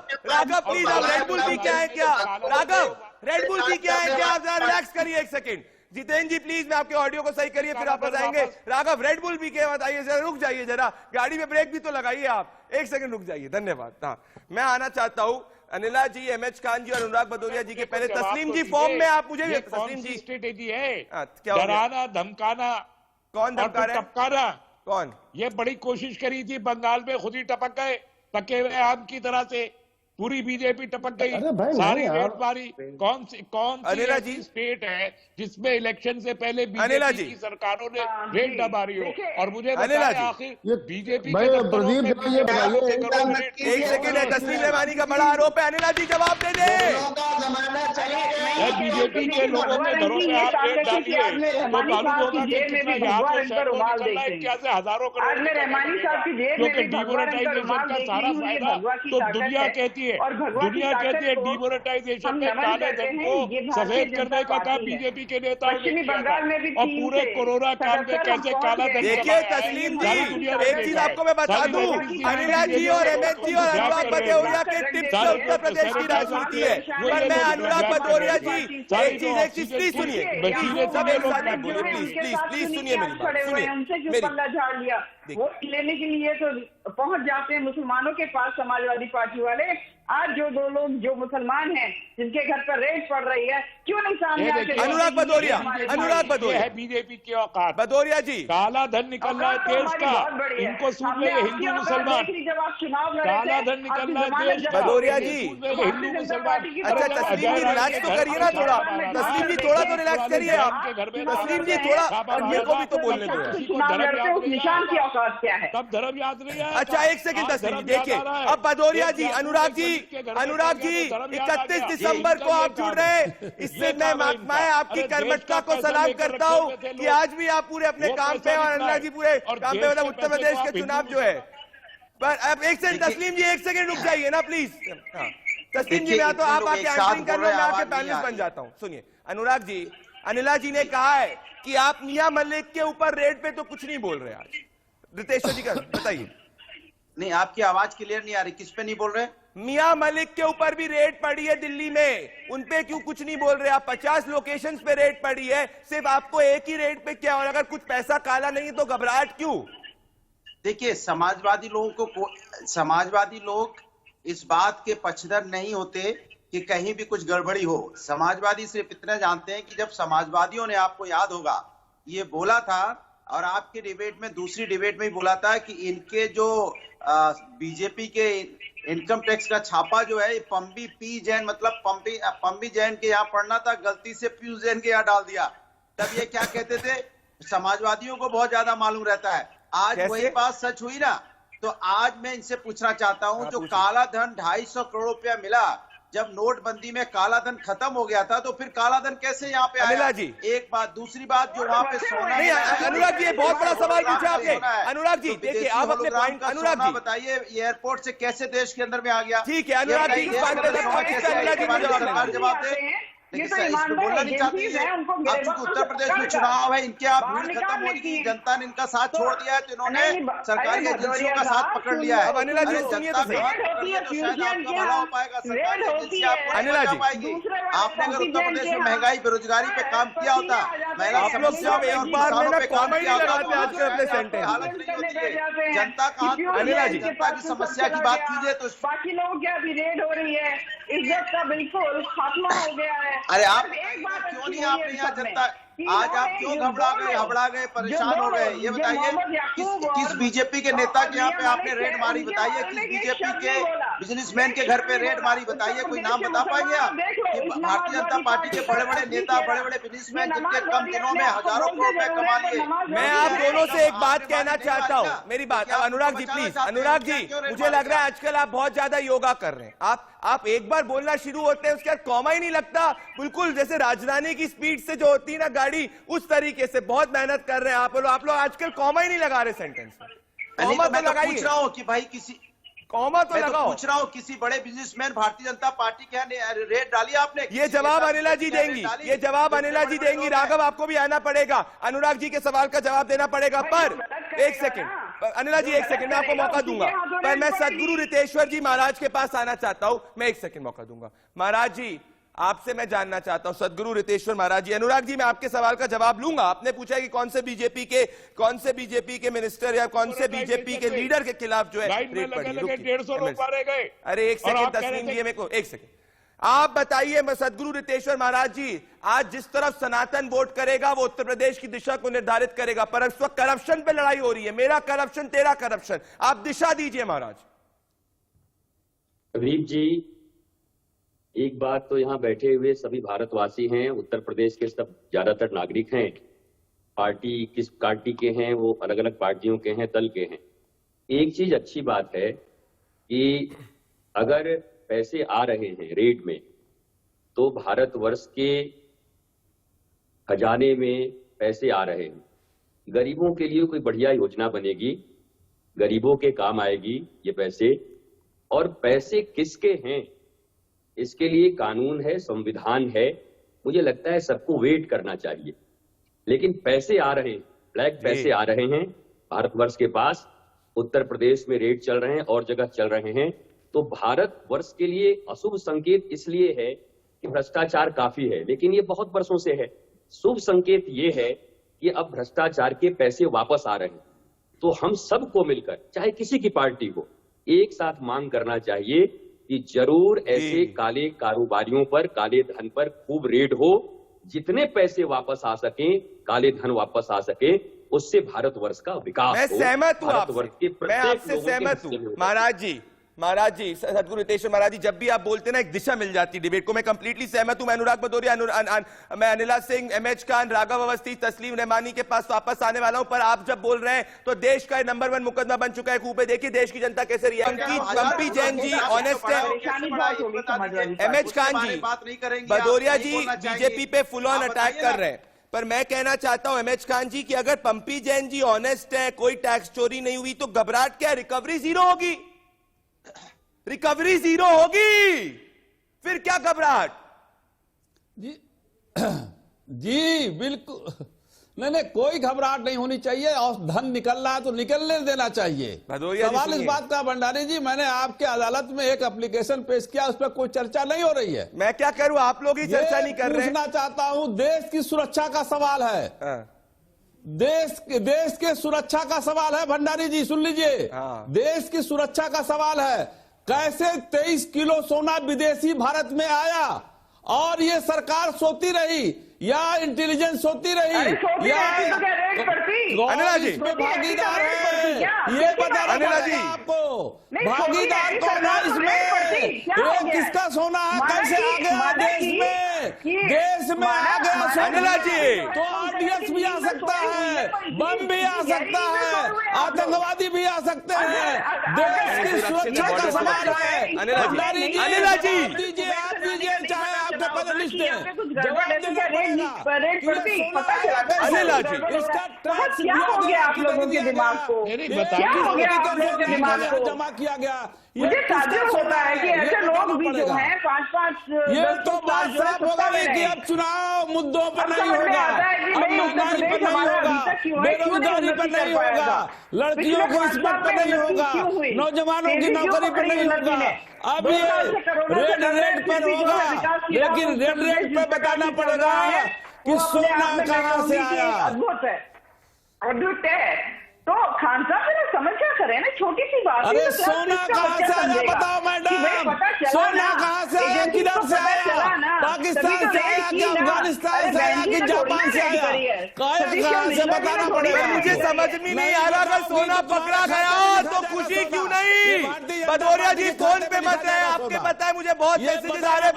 प्लीज, आप रेड बुल पी के आए क्या? राघव रेड बुल पी के आए क्या? आप जरा रिलैक्स करिए एक सेकंड। जितेंद्र जी प्लीज, मैं आपके ऑडियो को सही करिए फिर आप बताएंगे। राघव रेड बुल पी के बताइए, जरा रुक जाइए, जरा गाड़ी में ब्रेक भी तो लगाइए आप, एक सेकंड रुक जाइए। धन्यवाद। हाँ, मैं आना चाहता हूँ अनिला जी, एमएच खान जी और अनुराग भदौरिया जी के पहले तस्लीम जी फॉर्म में आप मुझे तस्लीम जी स्ट्रेटेजी है क्या डराना धमकाना। कौन धमका रहा है? टपकाना कौन? ये बड़ी कोशिश करी थी बंगाल में, खुद ही टपक गए पके हुए आम की तरह से। पूरी बीजेपी टपक गई, सारी रेड मारी। कौन सी अनिला जी स्टेट है जिसमें इलेक्शन से पहले बीजेपी की सरकारों ने रेड दबारी हो? और मुझे आखिर बीजेपी प्रदीप ये एक सेकंड है, तस्लीम रहमानी का बड़ा आरोप है। अनिला जी जवाब दे दे। बीजेपी के लोगों के घरों में आप रेड डालिए तो मालूम होगा कि कितना यहाँ पे शहरों में निकल रहा है, क्या से हजारों करोड़, क्योंकि डिमोनेटाइजेशन का सारा फायदा तो दुनिया कहती है। दुनिया कहती है डिमोनेटाइजेशन में काले धन को सफेद करने का काम बीजेपी के नेताओं ने किया था। और पूरे कोरोना काल में कैसे काला धन। देखिए तस्लीम जी, एक चीज आपको मैं बता दूं, अनिला जी और एमएच जी और अनुराग भदौरिया के टिप्स से उत्तर प्रदेश की राजनीति है। पर मैं अनुराग भदौरिया जी एक चीज प्लीज सुनिए, सब एक साथ मत बोलिए, प्लीज सुनिए मेरी बात, सुनिए मेरी। वोट लेने के लिए तो पहुंच जाते हैं मुसलमानों के पास समाजवादी पार्टी वाले। आज जो दो लोग जो मुसलमान हैं जिनके घर पर रेड पड़ रही है, क्यों नहीं सामने आके? अनुराग भदौरिया है बीजेपी की औकात। भदौरिया जी, काला धन निकल रहा है देश का, इनको सूझ रहे हिंदू मुसलमान। काला धन निकल रहा है देश का, भदौरिया जी हिंदू मुसलमान। अच्छा तस्लीम जी रिलैक्स तो करिए ना थोड़ा, तस्लीम जी थोड़ा तो रिलैक्स करिए आप। तस्लीम जी थोड़ा, मेरे को भी तो बोलने दो। निशान की औकात क्या है? तब धर्म याद नहीं है। अच्छा एक सेकंड तस्लीम जी, देखिए अब भदौरिया जी, अनुराग जी 31 दिसंबर को आप जुड़ रहे हैं, इससे मैं आपकी कर्मठता को सलाम करता हूं कि आज भी आप पूरे अपने काम पे और अनुराग जी पूरे काम पे, मतलब उत्तर प्रदेश के चुनाव जो है। पर अब एक सेकंड तस्लीम जी, एक सेकंड रुक जाइए ना प्लीज। तस्लीम जी मैं तो आप आके एंकरिंग कर लो, मैं आपके पैनलिस्ट बन जाता हूं। सुनिए अनुराग जी, अनिला जी ने कहा है कि आप मियां मलिक के ऊपर रेड पे तो कुछ नहीं बोल रहे आज। रितेश जी का बताइए। नहीं, आपकी आवाज क्लियर नहीं आ रही, किस पे नहीं बोल रहे? मियां मलिक के ऊपर भी रेड पड़ी है दिल्ली में, उन पे क्यों कुछ नहीं बोल रहे आप? 50 लोकेशंस पे रेड पड़ी है, सिर्फ आपको एक ही रेड पे क्या? और अगर कुछ पैसा काला नहीं है तो घबराहट क्यों? देखिए समाजवादी लोग इस बात के पक्षधर नहीं होते कि कहीं भी कुछ गड़बड़ी हो। समाजवादी सिर्फ इतना जानते हैं कि जब समाजवादियों ने, आपको याद होगा, ये बोला था और आपके डिबेट में, दूसरी डिबेट में भी बोला था कि इनके जो बीजेपी के इनकम टैक्स का छापा जो है पंपी पी जैन, मतलब पंपी जैन के यहाँ पढ़ना था, गलती से पीयूष जैन के यहाँ डाल दिया। तब ये क्या कहते थे, समाजवादियों को बहुत ज्यादा मालूम रहता है। आज वही बात सच हुई ना। तो आज मैं इनसे पूछना चाहता हूं, जो काला धन 250 करोड़ रुपया मिला, जब नोटबंदी में काला धन खत्म हो गया था, तो फिर काला धन कैसे यहाँ पे आया? जी एक बात, दूसरी बात, जो वहाँ पे सोना नहीं, अनुराग जी ये बहुत बड़ा सवाल पूछा आपने। अनुराग जी देखिए, आप अपने पॉइंट, अनुराग जी बताइए, एयरपोर्ट से कैसे देश के अंदर में आ गया? ठीक है अनुराग जी, जवाब दे। ये तो इसमें ईमानदार बोलना नहीं चाहते एजेंसीज हैं, उनको अब गिरफ्तार चूंकि उत्तर प्रदेश में कर चुनाव है, इनके आप बाहर भीड़ खत्म निकालने होने की की। जनता ने इनका साथ तो छोड़ दिया है, तो इन्होंने नहीं, सरकारी अरे एजेंसियों का भदौरिया साथ साहब, पकड़ लिया है। अब अनिला जी अरे सुनिए जनता तो सही। का हाथ रेड पकड़ होती लिया है तो शायद फ्यूजन आपका के भला हो यहाँ, पाएगा, सरकारी रेड होती एजेंसी है। आपको अनिला बचा जी, पाएगी। दूसरे वाले आपने अगर उत्तर पंक्ति प्रदेश जैन में के महंगाई यहाँ बेरोजगारी पे काम किया होता, महिला आप लोग सब एक बार में ना कॉमेडी लगाते हैं आजकल अपने सेंटेंस। हालत नहीं होती है। जनता का हाथ पकड़ अनिला लिया, जी, जनता की समस्या की बात कीजिए तो बाकी लोगों की अभी रेड हो रही है, इज्जत का बिल्कुल खात्मा हो गया है। अरे आप सिर्फ एक बात क्यों अच्छी नहीं, हुई आपने है यहाँ सब में, जनता कि आज आप इन्होंने क्यों जो घबरा दो गए, लोग- हबड़ा गए, परेशान हो गए, ये जो बताइए मोहम्मद याकूब किस और- बीजेपी के नेता के यहाँ पे और आपने रेड मारी, उनके बताइए बारे किस में एक बीजेपी शब्द के नहीं बोला। बिजनेसमैन के घर पे रेड मारी, बताइए कोई नाम बता पाएंगे आप कि भारतीय जनता पार्टी के बड़े बड़े नेता, बड़े बड़े बिजनेसमैन जिनके कम दिनों में हजारों करोड़ रुपए कमा लिए। मैं आप दोनों से एक बात कहना चाहता हूं, मेरी बात। अब अनुराग जी प्लीज, अनुराग जी, मुझे लग रहा है आजकल आप बहुत ज्यादा योगा कर रहे हैं। आप एक बार बोलना शुरू होते हैं उसके बाद कॉमा ही नहीं लगता, बिल्कुल जैसे राजधानी की स्पीड से जो होती है ना गाड़ी, उस तरीके से बहुत मेहनत कर रहे हैं आप लोग आजकल कॉमा ही नहीं लगा रहे सेंटेंस में। कॉमा मैं तो तो पूछ लगाइए, रहा हूँ कि भाई किसी कॉमा तो मैं तो लगाओ। पूछ रहा हूँ किसी बड़े बिजनेसमैन भारतीय जनता पार्टी के यहाँ रेड डाली आपने? ये किसी जवाब नेता अनिला जी के यहाँ रेड देंगी, डाली? ये जवाब जितने अनिला जी बड़े-बड़े देंगी। लोग हैं। राघव आपको भी आना पड़ेगा, अनुराग जी के सवाल का जवाब देना पड़ेगा। पर एक सेकंड अनिला जी, एक सेकंड मैं आपको मौका दूंगा, पर मैं सदगुरु रितेश्वर जी महाराज के पास आना चाहता हूं। मैं एक सेकंड मौका दूंगा। महाराज जी, आपसे मैं जानना चाहता हूं, सदगुरु रितेश्वर महाराज जी, अनुराग जी, मैं आपके सवाल का जवाब लूंगा। आपने पूछा कि कौन से बीजेपी के मिनिस्टर या कौन से बीजेपी के लीडर के खिलाफ जो है लाइन में रेड पड़ी। लगे रुकिए, 150 लोग मारे गए। अरे एक और सेकंड आप कह रहे तस्लीम थे- दिए मेरे को, एक सेकंड। आप बताइए, मैं सदगुरु रितेश्वर महाराज जी, आज जिस तरफ सनातन वोट करेगा वो उत्तर प्रदेश की दिशा को निर्धारित करेगा, पर इस वक्त करप्शन पे लड़ाई हो रही है, मेरा करप्शन तेरा करप्शन, आप दिशा दीजिए महाराज। कबीर जी, एक बात तो यहाँ बैठे हुए सभी भारतवासी हैं, उत्तर प्रदेश के सब ज्यादातर नागरिक हैं, पार्टी किस पार्टी के हैं, वो अलग अलग पार्टियों के हैं, दल के हैं। एक चीज अच्छी बात है कि अगर पैसे आ रहे हैं रेड में, तो भारतवर्ष के खजाने में पैसे आ रहे हैं, गरीबों के लिए कोई बढ़िया योजना बनेगी, गरीबों के काम आएगी ये पैसे। और पैसे किसके हैं, इसके लिए कानून है, संविधान है। मुझे लगता है सबको वेट करना चाहिए, लेकिन पैसे आ रहे हैं, ब्लैक पैसे आ रहे हैं भारतवर्ष के पास। उत्तर प्रदेश में रेड चल रहे हैं और जगह चल रहे हैं, तो भारतवर्ष के लिए अशुभ संकेत इसलिए है कि भ्रष्टाचार काफी है, लेकिन ये बहुत वर्षों से है। शुभ संकेत ये है कि अब भ्रष्टाचार के पैसे वापस आ रहे हैं। तो हम सबको मिलकर, चाहे किसी की पार्टी हो, एक साथ मांग करना चाहिए कि जरूर ऐसे काले कारोबारियों पर, काले धन पर खूब रेड हो, जितने पैसे वापस आ सकें, काले धन वापस आ सके, उससे भारतवर्ष का विकास मैं हो। सहमत हूं भारतवर्ष के आपसे, मैं प्रत्येक आपसे लोगों के सहमत हिस्से में हूं। होगा। महाराज जी, सदगुरु रितेश्वर महाराज जी, जब भी आप बोलते ना एक दिशा मिल जाती डिबेट को, मैं कंप्लीटली सहमत हूं। मैं अनुराग भदौरिया, मैं अनिला सिंह, एमएच खान, राघव अवस्थी, तस्लीम रहमानी के पास वापस आने वाला हूं, पर आप जब बोल रहे हैं तो देश का नंबर 1 मुकदमा बन चुका है कूपे। देखिए देश की जनता कैसे रही है। पंपी जैन जी ऑनेस्ट है, एमएच खान जी, भदौरिया जी बीजेपी पे फुल ऑन अटैक कर रहे हैं, पर मैं कहना चाहता हूं एमएच खान जी कि अगर पंपी जैन जी ऑनेस्ट है, कोई टैक्स चोरी नहीं हुई, तो घबराहट क्या, रिकवरी जीरो होगी, रिकवरी जीरो होगी, फिर क्या घबराहट। जी जी बिल्कुल नहीं, कोई घबराहट नहीं होनी चाहिए, और धन निकल रहा है तो निकलने देना चाहिए। सवाल इस बात का, भंडारी जी, मैंने आपके अदालत में एक एप्लीकेशन पेश किया, उस पर कोई चर्चा नहीं हो रही है। मैं क्या करूं, आप लोग ही चर्चा नहीं कर रहे। पूछना चाहता हूं, देश की सुरक्षा का सवाल है, देश के सुरक्षा का सवाल है। भंडारी जी सुन लीजिए, देश की सुरक्षा का सवाल है। कैसे 23 किलो सोना विदेशी भारत में आया और ये सरकार सोती रही या इंटेलिजेंस सोती रही या अनिला जी इसमें भागीदार है, ये बताना पड़ेगा आपको। भागीदार कौन है इसमें, ये किसका सोना है, कैसे आ गया देश में आ गया सोना, तो आरडीएक्स भी आ सकता है, बम भी आ सकता है, आतंकवादी भी आ सकते हैं। देश की सुरक्षा का सवाल है। अनिला जी दीजिए, आप दीजिए, चाहे आपके पैनलिस्ट हैं। यहाँ पे कुछ गड़बड़ है तो क्या रेट पड़ती पता चला? अनिला जी, क्या हो गया आप लोगों के दिमाग को? क्या हो गया आप लोगों के दिमाग को? जमा किया गया। मुझे ताज्जुब होता है कि ऐसे लोग भी जो हैं 5-5 ये तो बात साफ हो गई कि अब चुनाव मुद्दों पर नहीं होगा, अब महंगाई पर नहीं होगा, बेरोजगारी पर नहीं होगा, लड़कियों को इस पर नहीं होगा, नौजवानों की नौकरी पर नहीं होगा। अब ये रेड रेट पर होगा, लेकिन रेड रेट पर बताना पड़ेगा कि सोना कहाँ से आया। अद्भुत है, अद्भुत है। तो खान साहब जरा समझ क्या करें ना, छोटी सी बात। अरे सोना कहाँ से आया बताओ मैडम, सोना कहाँ से आया, किधर से आया, पाकिस्तान से आया कि अफगानिस्तान से आया कि जापान से आया, कहाँ से बताना पड़ेगा। मुझे समझ में नहीं आ रहा, अगर सोना पकड़ा गया तो खुशी क्यों नहीं? भदौरिया जी फोन पे मत रहे, आपके पता है मुझे बहुत मैसेजेस आ रहे हैं।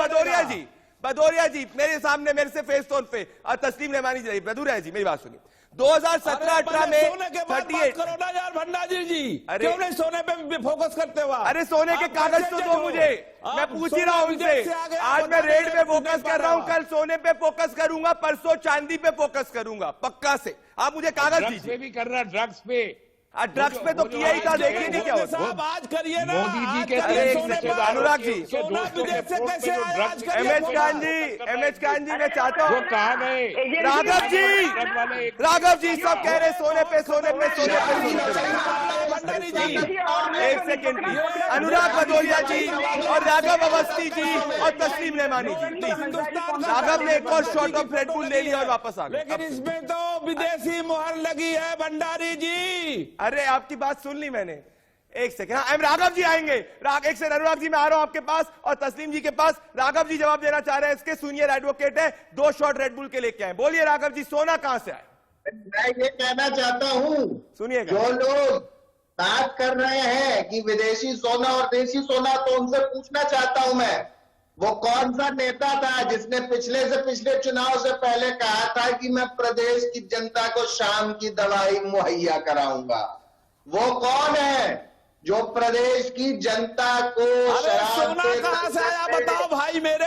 भदौरिया जी मेरे सामने, मेरे से फेस टोन पे, और तस्लीम रहमानी जी, भदौरिया जी मेरी बात सुनिए। 2017-18 में 38 करोड़ यार भंडारी जी, क्यों नहीं सोने पे फोकस करते हुआ? अरे सोने के कागज तो दो मुझे, मैं पूछ ही रहा हूं उनसे। आज मैं रेड पे फोकस कर रहा हूं, कल सोने पे फोकस करूंगा, परसों चांदी पे फोकस करूंगा पक्का से। आप मुझे कागज दीजिए। भी कर रहा, ड्रग्स पे, ड्रग्स पे तो किया ही था, देखिए नहीं क्या होता। आज करिए ना मोदी जी के अनुराग जी, एमएच खान जी मैं चाहता हूँ, कहा गए राघव जी सब कह रहे सोने पे एक सेकेंड प्लीज। अनुराग भदौरिया जी और राघव अवस्थी जी और तस्लीम रहमानी जी प्लीज। राघव ने एक और शॉट ऑफ रेड बुल ले लिया और वापस आ गए। लेकिन इसमें तो विदेशी मोहर लगी है भंडारी जी। अरे आपकी बात सुन ली मैंने, एक सेकंड। हाँ राघव जी आएंगे, एक सेकंड अनुराग जी मैं आ रहा हूं आपके पास और तस्लीम जी के पास। राघव जी जवाब देना चाह रहे हैं इसके, सीनियर एडवोकेट है, 2 शॉट रेड बुल के लेके आए। बोलिए राघव जी, सोना कहां से आया? मैं ये कहना चाहता हूं, सुनिएगा, जो लोग बात कर रहे हैं कि विदेशी सोना और देशी सोना, तो उनसे पूछना चाहता हूं मैं, वो कौन सा नेता था जिसने पिछले से पिछले चुनाव से पहले कहा था कि मैं प्रदेश की जनता को शाम की दवाई मुहैया कराऊंगा? वो कौन है जो प्रदेश की जनता को सोना कहां से आया बताओ भाई मेरे,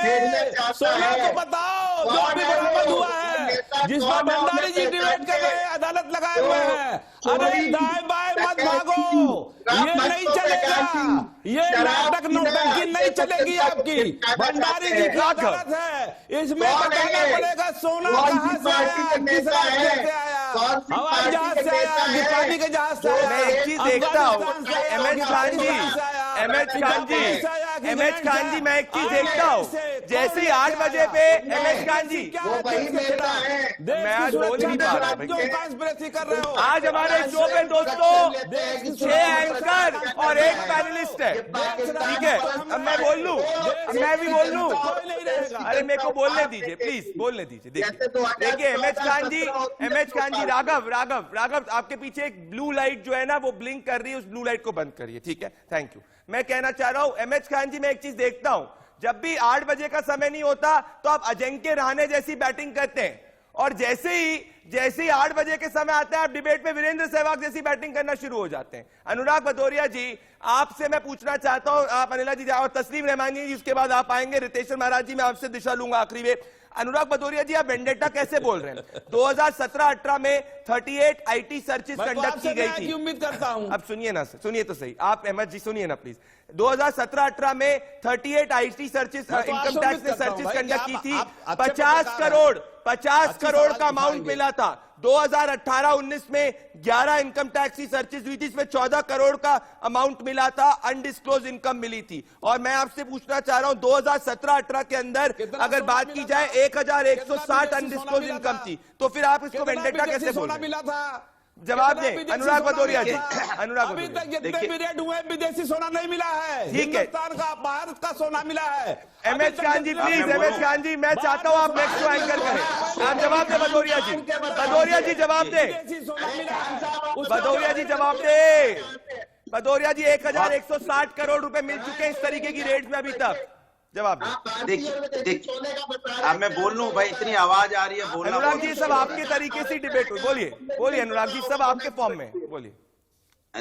सोना तो बताओ जो अभी बरामद हुआ है, जिस पर भंडारी जी डिबेट कर रहे हैं, अदालत लगाए हुए हैं। अरे दाएं बाएं मत भागो, ये नहीं चलेगा, ये नाटक नौटंकी नहीं चलेगी आपकी। भंडारी जी की अदालत है, इसमें बताना पड़ेगा सोना कहां से आया, किस रास्ते से आया, हवाई जहाज से आया कि पानी के जहाज से आया। मैं एक चीज देखता हूँ एमएच खान जी, मैं एक चीज देखता हूँ, जैसे ही 8 बजे पे एमएच खान जी, मैं आज बोल नहीं पा रहा हूँ। आज हमारे शो पे दोस्तों 6 एंकर और 1 पैनलिस्ट है, ठीक है? अब मैं बोल लूं, मैं भी बोल लूं, अरे मेरे को बोलने दीजिए प्लीज, बोलने दीजिए। देखिए एमएच खान जी, राघव आपके पीछे एक ब्लू लाइट जो है ना वो ब्लिंक कर रही है, उस ब्लू लाइट को बंद करिए, ठीक है? Thank you. मैं कहना चाह रहा हूं एमएच खान जी, मैं एक चीज देखता हूं, जब भी 8 बजे का समय नहीं होता तो आप अजिंक्य रहाणे जैसी बैटिंग करते हैं, और जैसे ही 8 बजे के समय आता है आप डिबेट में वीरेंद्र सहवाग जैसी बैटिंग करना शुरू हो जाते हैं। अनुराग भदौरिया जी आपसे मैं पूछना चाहता हूं, आप अनिला जी और तस्लीम रहमानी जी उसके बाद आप आएंगे, रितेश्वर महाराज जी मैं आपसे दिशा लूंगा आखिरी में। अनुराग भदौरिया जी आप वेंडेटा कैसे बोल रहे हैं? 2017-18 में 38 आईटी सर्चेस कंडक्ट की गई थी। उम्मीद करता हूं, अब सुनिए ना, सुनिए तो सही, आप अहमद जी सुनिए ना प्लीज। 2017-18 में 38 आईटी सर्चेस, इनकम टैक्स ने सर्चेस कंडक्ट की थी, 50 करोड़ का अमाउंट मिला था। 2018-19 में 11 इनकम टैक्स की सर्चेस हुई थी, इसमें 14 करोड़ का अमाउंट मिला था, अनडिस्क्लोज इनकम मिली थी। और मैं आपसे पूछना चाह रहा हूं 2017-18 के अंदर अगर बात की जाए 1160 अनडिस्क्लोज इनकम थी, तो फिर आप इसको वेंडेटा कैसे बोल रहे हैं? जवाब दें अनुराग भदौरिया जी। अभी तक जितने भी रेट हुए विदेशी सोना नहीं मिला है, ठीक है, हिंदुस्तान का भारत का सोना मिला है। MH Khan ji please, MH Khan ji मैं चाहता हूं आप नेक्स्ट एंकर करें, आप जवाब दें भदौरिया जी। भदौरिया जी जवाब दें, भदौरिया जी जवाब दें। भदौरिया जी 1160 करोड़ रुपए मिल चुके हैं इस तरीके की रेट में अभी तक, जवाब देखिए अब मैं बोल लूं भाई, इतनी आवाज आ रही है, बोलना। अनुराग जी सब आपके तरीके से डिबेट हुई, बोलिए अनुराग जी सब आपके फॉर्म में, बोलिए।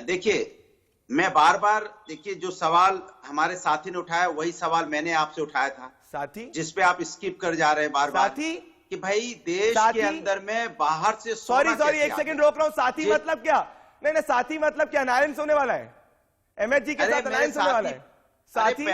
देखिए मैं बार बार देखिए जो सवाल हमारे साथी ने उठाया वही सवाल मैंने आपसे उठाया था, साथी जिस पे आप स्किप कर जा रहे हैं बार बार साथी कि भाई देश साथी? के अंदर में बाहर से सॉरी सोना कैसे एक आ सेकंड गया? रोक रहा हूं। साथी जी। मतलब क्या? नहीं साथी मतलब क्या? अलायंस होने वाला है एमएच जी के अरे साथ, मेरे अलायंस होने वाला है साथी?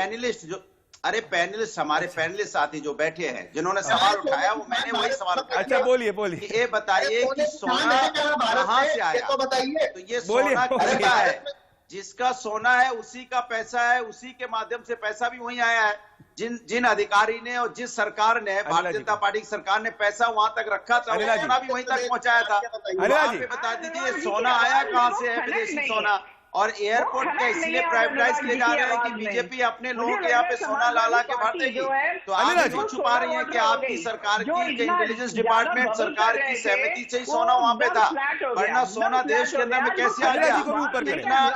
पैनलिस्ट हमारे पैनलिस्ट साथी जो बैठे हैं जिन्होंने सवाल उठाया वो मैंने वही सवाल उठाया। अच्छा बोलिए बोलिए। कि ये बताइए कि सोना कहाँ से आया? तो बताइए। तो ये बोलिए, सोना बोलिए। किसका है? जिसका सोना है उसी का पैसा है, उसी के माध्यम से पैसा भी वहीं आया है। जिन अधिकारी ने और जिस सरकार ने, भारतीय जनता पार्टी की सरकार ने पैसा वहां तक रखा था, अनिला जी। सोना भी वहीं तक पहुंचाया था। अनिला आप जी। ये बता दीजिए ये सोना आया कहाँ से है, विदेशी सोना? और एयरपोर्ट क्या इसलिए प्राइवेटाइज किए जा रहे हैं कि बीजेपी अपने लोगों के यहाँ पे सोना ला के भर देगी? तो आप क्यों छुपा रही हैं कि आपकी सरकार की इंटेलिजेंस डिपार्टमेंट सरकार की सहमति से ही सोना वहाँ पे था, वरना सोना देश के अंदर में कैसे आ गया?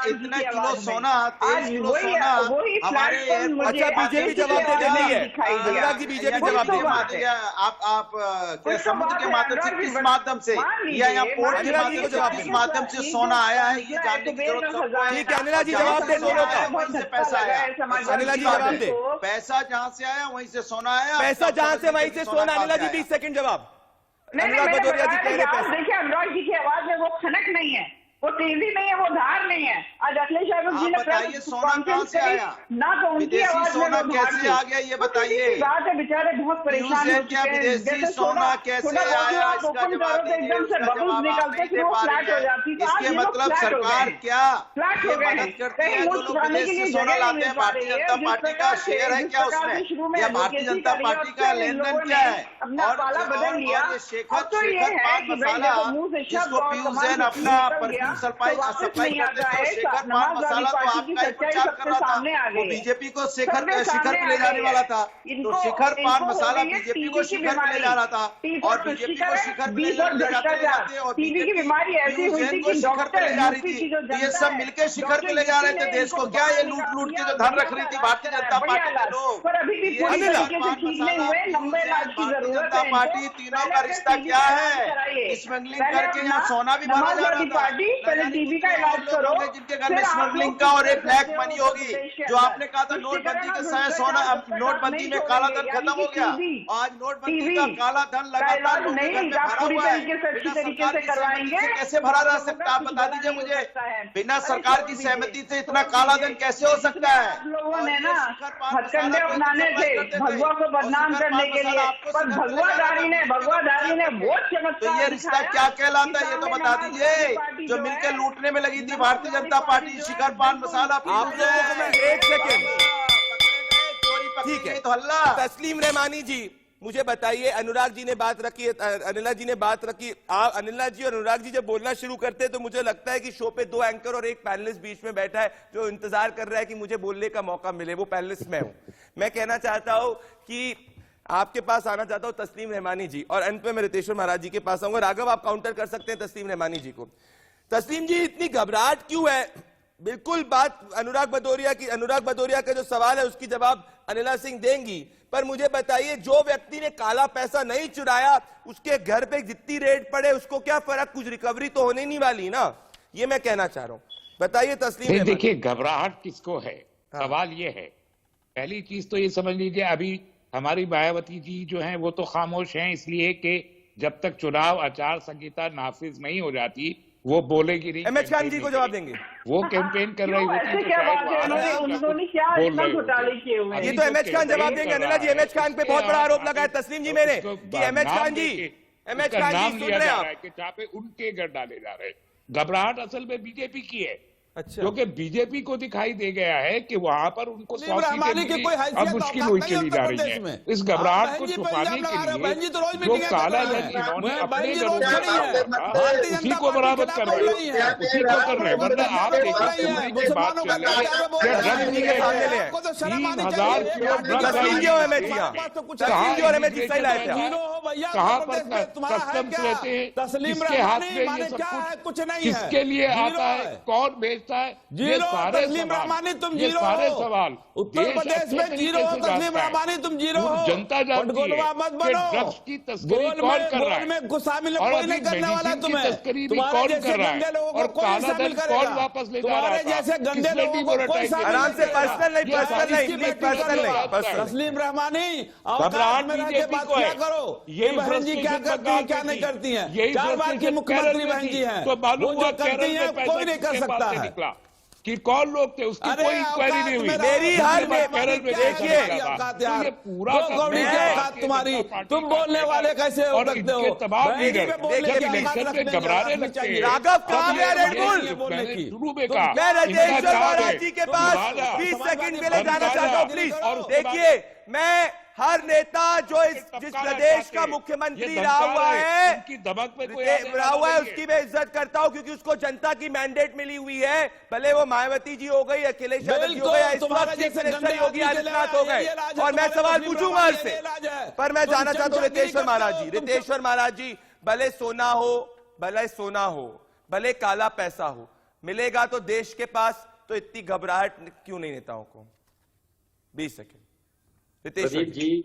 इतना किलो सोना, 23 किलो सोना हमारे एयरपोर्ट। अच्छा बीजेपी जवाब दे रही है, अनुराग जी बीजेपी जवाब दे रही है। आप क्या समुद्र के माध्यम से, किस माध्यम से, या यहाँ पोर्ट के माध्यम से, किस माध्यम से सोना आया है, ये जानने की जरूरत सबको है। ठीक है अनिला जी जवाब दे दोनों का। वहीं से पैसा आया, अनिला जी जवाब दे। पैसा जहां से आया वहीं से सोना आया, पैसा जहां से वहीं से सोना। अनिला जी 20 सेकंड जवाब। अनुराग भदौरिया जी कह रहे पैसा। देखिए अनुराग जी की आवाज में वो खनक नहीं है, वो तेजी नहीं है, वो धार नहीं है। आज अखिलेश यादव जी ने बताइए सोना कहां से आया? ना तो उनकी विदेशी आवाज में सोना वो धार कैसे थी। आ गया ये बताइए। बात है बेचारे बहुत परेशान हो चुके हैं। विदेशी सोना कैसे आया इसका जवाब दीजिए। एकदम से बबल्स निकलते फिर वो फ्लैट हो जाती। तो आज इसके ये लोग मतलब फ्लैट हो सरकार गए। क्या फ्लैट हो ये गए हैं। मदद करती कहीं है? मुझ जो लोग छुपाने विदेश के से लिए सोना जगह लाते नहीं हैं मिल पा भारतीय रही है। जनता जिस पार्टी का प्रकार से- शेयर है जिस क्या प्रकार से शुरू में उसमें, या भारतीय advocacy जनता करी पार्टी और का फिर इन लेन देन लोगों क्या ने है? अपना पाला बदल लिया। ये शेखर अब तो ये है पान कि भाई मसाला देखो मुंह से शब्द जिसको और पीयूष कमाल जैन से अपना निकल गया, परफ्यूम तो सप्लाई वापस सप्लाई नहीं करते आता थे, है। शेखर पान समाजवादी मसाला तो पार्टी की आपका ही सच्चाई प्रचार सबके कर रहा था, सामने आ वो गई है। बीजेपी को सबके शिखर पे सामने ले आ जाने गई वाला है। था। तो शिखर इनको पान हो मसाला गई है बीजेपी टीबी को की शिखर पे ले जा रहा था बीमारी। और बीजेपी को शिखर पे बीफ और ले जाते भ्रष्टाचार। और टीबी की बीमारी ऐसी हुई थी कि शिखर पे डॉक्टर ले जा रही यूपी की थी। जो तो ये जनता सब है, मिलकर शिखर पे ले जा रहे थे देश को। क्या ये लूट लूट के जो धन रख रही थी भारतीय जनता पार्टी के लोग? पर अभी भी पूरी तरीके से ठीक नहीं हुए। लंबे इलाज की भारतीय जरूरत जनता है पार्टी तीनों का रिश्ता क्या है? स्मगलिंग करके यहाँ सोना भी भरा जा रहा था। पार्टी पहले टीबी का इलाज करो, जिनके घर में स्मगलिंग का और एक ब्लैक मनी होगी, जो आपने कहा था नोटबंदी के समय सोना, अब नोटबंदी में काला धन खत्म हो गया। आज नोटबंदी का काला धन लगातार लोगों के घर में भरा हुआ है। बिना सरकार की सहमति से कैसे भरा जा सकता है? आप बता दीजिए मुझे। बिना सरकार की सहमति से इतना काला धन कैसे हो सकता है? लोगों ने ना हथकंडे अपनाने थे भगवा को बदनाम करने के लिए, पर भगवाधारी ने बहुत तो चमत्कार ये रिश्ता क्या कहलाता है ये तो बता दीजिए। जो मिलकर लूटने में लगी थी भारतीय जनता पार्टी, शिखर पान मसाला। आप लोगों को मैं एक सेकंड, ठीक है तो हल्ला। तस्लीम रहमानी जी मुझे बताइए, अनुराग जी ने बात रखी, अनिला जी ने बात रखी, आप अनिला जी और अनुराग जी जब बोलना शुरू करते हैं तो मुझे लगता है कि शो पे 2 एंकर और एक पैनलिस्ट बीच में बैठा है जो इंतजार कर रहा है कि मुझे बोलने का मौका मिले। वो पैनलिस्ट मैं हूं। मैं कहना चाहता हूं कि आपके पास आना चाहता हूं तस्लीम रहमानी जी, और अंत में मैं रितेश्वर महाराज जी के पास आऊंगा। राघव आप काउंटर कर सकते हैं तस्लीम रहमानी जी को। तस्लीम जी इतनी घबराहट क्यों है? बिल्कुल बात अनुराग भदौरिया का जो सवाल है उसकी जवाब अनिला सिंह देंगी, पर मुझे बताइए जो व्यक्ति ने काला पैसा नहीं चुराया उसके घर पे जितनी रेड पड़े उसको क्या फर्क? कुछ रिकवरी तो होने नहीं वाली ना, ये मैं कहना चाह रहा हूं। बताइए तस्लीम। देखिए घबराहट किसको है? सवाल ये है, पहली चीज तो ये समझ लीजिए अभी हमारी मायावती जी जो हैं वो तो खामोश हैं इसलिए कि जब तक चुनाव आचार संहिता नाफिज नहीं हो जाती वो बोलेगी नहीं। एमएच खान जी को जवाब देंगे। वो कैंपेन कर रही होती ऐसे क्या बात है? उन्होंने क्या इतना घोटाले किए हुए हैं? ये तो एमएच खान जवाब देंगे। अनिला जी एमएच खान पे बहुत बड़ा आरोप लगा है तस्लीम जी मैंने कि एमएच खान जी सुन रहे हैं आप? जहाँ पे उनके घर डाले जा रहे हैं। घबराहट असल में बीजेपी की है। अच्छा, क्योंकि बीजेपी को दिखाई दे गया है कि वहां पर उनको 100 रहमानी सीटें की मिली, कोई हैसियत अब मुश्किल औकात हुई नहीं चली उत्तर जा रही प्रदेश है। में। इस घबराहट बहन को जी छुपाने इल्जाम लगा रहे हो, बहन जी तो रोज के लिए जो मीटिंगें कर काला रही धन हैं। इन्होंने बहन अपने जी घरों रोज में खड़ी हैं। रखा, भारतीय उसी जनता को पार्टी बरामद खिलाफ कर बोल रहे रही हैं, हैं। उसी को कर रहे हैं। वरना आप देखिए मुझे बात चल रही है कि ड्रग डीलर आपको तो शर्म आनी 3000 चाहिए। किलो ड्रग तस्लीम जी और एमएच जी, कहाँ तस्लीम जी और एमएच जी सही लाए थे। भैया कहाँ उत्तर पर प्रदेश में तुम्हारा है कस्टम्स क्या? रहते हैं, तस्लीम किसके हाथ रहमानी में माने ये सब क्या है? कुछ नहीं है, किसके लिए जीरो आता है, है। कौन बेचता है, ये जीरो सारे तस्लीम सवाल, रहमानी तुम ये जीरो सारे हो। सवाल उत्तर देश प्रदेश अच्छे में तरीके जीरो हो से तस्लीम जानता है। रहमानी, तुम जीरो हो। जनता जानती है गोलवा मत कि बनो। ड्रग्स की तस्करी गोल कौन में- कर रहा गोल है में शामिल और कोई अभी नहीं करने वाला मेडिसिन की तुम्हें। तस्करी भी तुम्हारे कौन जैसे कर रहा गंदे है लोगों को और कोई काला शामिल धन करेगा। कौन वापस ले जा रहा तुम्हारे था, जैसे गंदे किसने लोगों को कोई डिमोनेटाइज शामिल किया? आराम से करेगा। पर्सनल नहीं, ये पर्सनल नहीं, इसकी प्लीज बेटी पर्सनल कर लो नहीं, आप। पर्सनल। तस्लीम रहमानी घबराहट में रह के बीजेपी बात को किया है। करो। यही ये बहन जी क्या frustration करती है, बंगाल क्या में नहीं थी। करती है? यही 4 बार की frustration मुख्यमंत्री केरल में बहन थी। जी हैं, तो मालूम वो हुआ जो करती केरल है में पैसा कोई नहीं कर किसके पास सकता से है। निकला कि कौन लोग थे, उसकी अरे कोई इंक्वायरी औकात नहीं हुई। में मेरी रहो। हर तुम्हारी में- बात केरल में क्या है? देखिए, तुम्हारी औकात तो यार। ये पूरा दो कौड़ी की मैं- औकात तुम्हारी, भारतीय तुम जनता बोलने पार्टी वाले का कैसे हो और सकते हो? इनके तमाम बहन जी लीडर पे बोलने देखिए, की औकात इलेक्शन में रखने की घबराने औकात लगते चाहिए। हैं। राघव, कहाँ गया रेड बुल? बोलने की। शुरू में तुम- कहा मैं राजेश्वर इनका काम महाराज है। जी के तो पास महाराज 20 सेकंड के लिए समाजवादी जाना चाहता हूँ प्लीज। और उसके बाद- देखिए, मैं हर नेता जो जिस टपका प्रदेश चाहते का हैं। मुख्यमंत्री ये रहा हुआ है, उनकी दमक पे कोई रहा हुआ है, उसकी मैं इज्जत करता हूं क्योंकि उसको जनता की मैंडेट मिली हुई है। भले वो मायावती जी हो गई, अखिलेश यादव जी हो गए, इस वक्त चीफ मिनिस्टर योगी आदित्यनाथ हो गए। और मैं सवाल पूछूंगा आपसे, पर मैं जाना चाहता हूं रितेश्वर महाराज जी। रितेश्वर महाराज जी, भले सोना हो, भले काला पैसा हो, मिलेगा तो देश के पास, तो इतनी घबराहट क्यों नहीं नेताओं को? 20 सेकंड। रितेश्वर प्रदीप जी,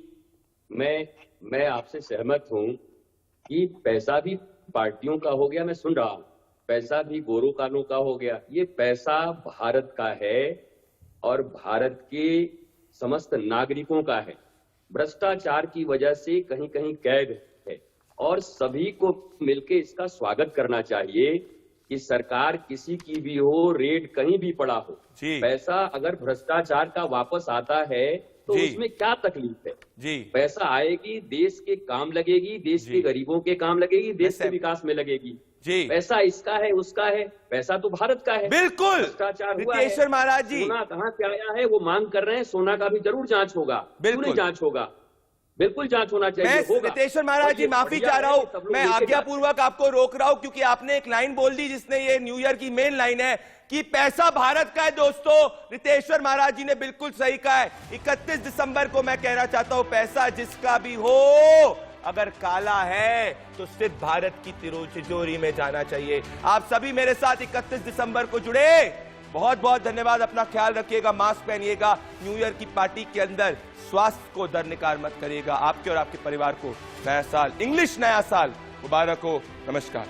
मैं आपसे सहमत हूं कि पैसा भी पार्टियों का हो गया, मैं सुन रहा हूं, पैसा भी गोरो कालों का हो गया। ये पैसा भारत का है और भारत के समस्त नागरिकों का है। भ्रष्टाचार की वजह से कहीं कहीं कैद है और सभी को मिलकर इसका स्वागत करना चाहिए कि सरकार किसी की भी हो, रेड कहीं भी पड़ा हो, जी। पैसा अगर भ्रष्टाचार का वापस आता है तो जी। उसमें क्या तकलीफ है? जी, पैसा आएगी, देश के काम लगेगी, देश जी। के गरीबों के काम लगेगी, देश के वैसे- विकास में लगेगी। जी। पैसा इसका है, उसका है, पैसा तो भारत का है। बिल्कुल। भ्रष्टाचार हुआ है। रितेश्वर महाराज जी, सोना कहाँ से आया है वो मांग कर रहे हैं, सोना का भी जरूर जांच होगा। बिल्कुल। क्यों नहीं जांच होगा? बिल्कुल जांच होना चाहिए। मैं होगा। रितेश्वर महाराज और जी ये माफी बढ़िया चाह रहा है हूं, कि सब लोग मैं लेके जाते हैं। आज्ञापूर्वक आपको रोक रहा हूं क्योंकि आपने एक लाइन बोल दी जिसने ये न्यू ईयर की मेन लाइन है कि पैसा भारत का है। दोस्तों, रितेश्वर महाराज जी ने बिल्कुल सही कहा है। 31 दिसंबर को मैं कहना चाहता हूं, पैसा जिसका भी हो, अगर काला है तो सिर्फ भारत की तिजोरी में जाना चाहिए। आप सभी मेरे साथ 31 दिसंबर को जुड़े। बहुत बहुत धन्यवाद। अपना ख्याल रखिएगा, मास्क पहनिएगा, न्यू ईयर की पार्टी के अंदर स्वास्थ्य को दरनिकार मत करिएगा। आपके और आपके परिवार को नया साल, इंग्लिश नया साल मुबारक हो। नमस्कार।